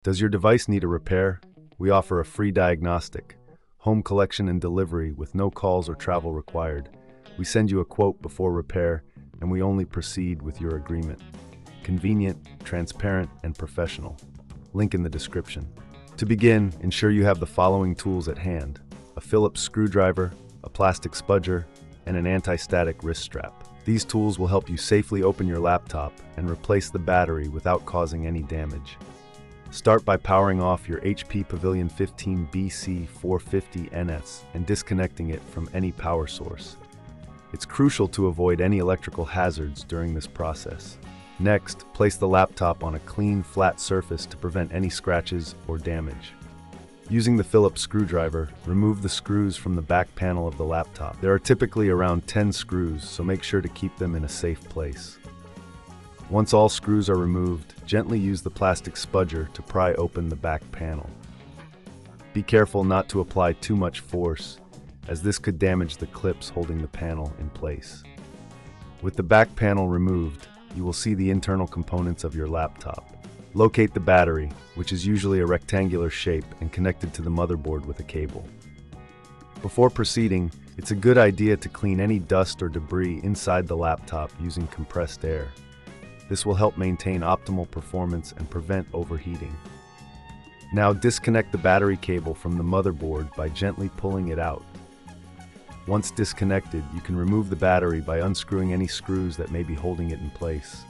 Does your device need a repair? We offer a free diagnostic, home collection and delivery with no calls or travel required. We send you a quote before repair, and we only proceed with your agreement. Convenient, transparent, and professional. Link in the description. To begin, ensure you have the following tools at hand: a Phillips screwdriver, a plastic spudger, and an anti-static wrist strap. These tools will help you safely open your laptop and replace the battery without causing any damage. Start by powering off your HP Pavilion 15BC450NS and disconnecting it from any power source. It's crucial to avoid any electrical hazards during this process. Next, place the laptop on a clean, flat surface to prevent any scratches or damage. Using the Phillips screwdriver, remove the screws from the back panel of the laptop. There are typically around 10 screws, so make sure to keep them in a safe place. Once all screws are removed, gently use the plastic spudger to pry open the back panel. Be careful not to apply too much force, as this could damage the clips holding the panel in place. With the back panel removed, you will see the internal components of your laptop. Locate the battery, which is usually a rectangular shape and connected to the motherboard with a cable. Before proceeding, it's a good idea to clean any dust or debris inside the laptop using compressed air. This will help maintain optimal performance and prevent overheating. Now disconnect the battery cable from the motherboard by gently pulling it out. Once disconnected, you can remove the battery by unscrewing any screws that may be holding it in place.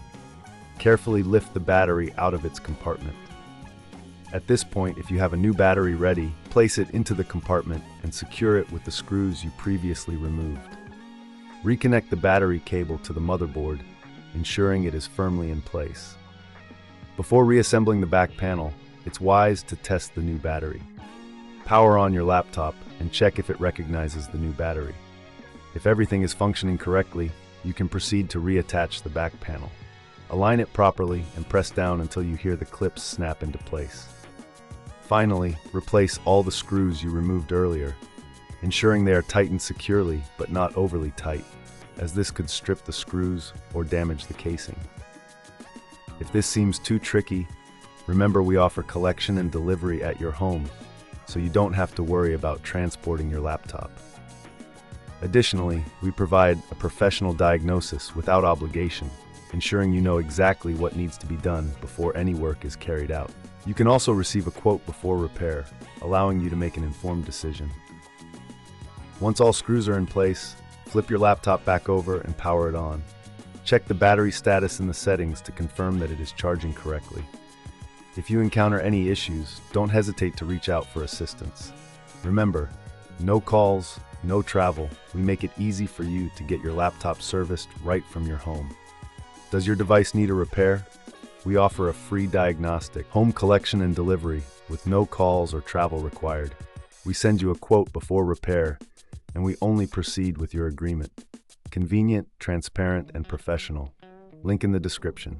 Carefully lift the battery out of its compartment. At this point, if you have a new battery ready, place it into the compartment and secure it with the screws you previously removed. Reconnect the battery cable to the motherboard, ensuring it is firmly in place. Before reassembling the back panel, it's wise to test the new battery. Power on your laptop and check if it recognizes the new battery. If everything is functioning correctly, you can proceed to reattach the back panel. Align it properly and press down until you hear the clips snap into place. Finally, replace all the screws you removed earlier, ensuring they are tightened securely but not overly tight, as this could strip the screws or damage the casing. If this seems too tricky, remember we offer collection and delivery at your home, so you don't have to worry about transporting your laptop. Additionally, we provide a professional diagnosis without obligation, ensuring you know exactly what needs to be done before any work is carried out. You can also receive a quote before repair, allowing you to make an informed decision. Once all screws are in place, flip your laptop back over and power it on. Check the battery status in the settings to confirm that it is charging correctly. If you encounter any issues, don't hesitate to reach out for assistance. Remember, no calls, no travel. We make it easy for you to get your laptop serviced right from your home. Does your device need a repair? We offer a free diagnostic, home collection and delivery with no calls or travel required. We send you a quote before repair, and we only proceed with your agreement. Convenient, transparent, and professional. Link in the description.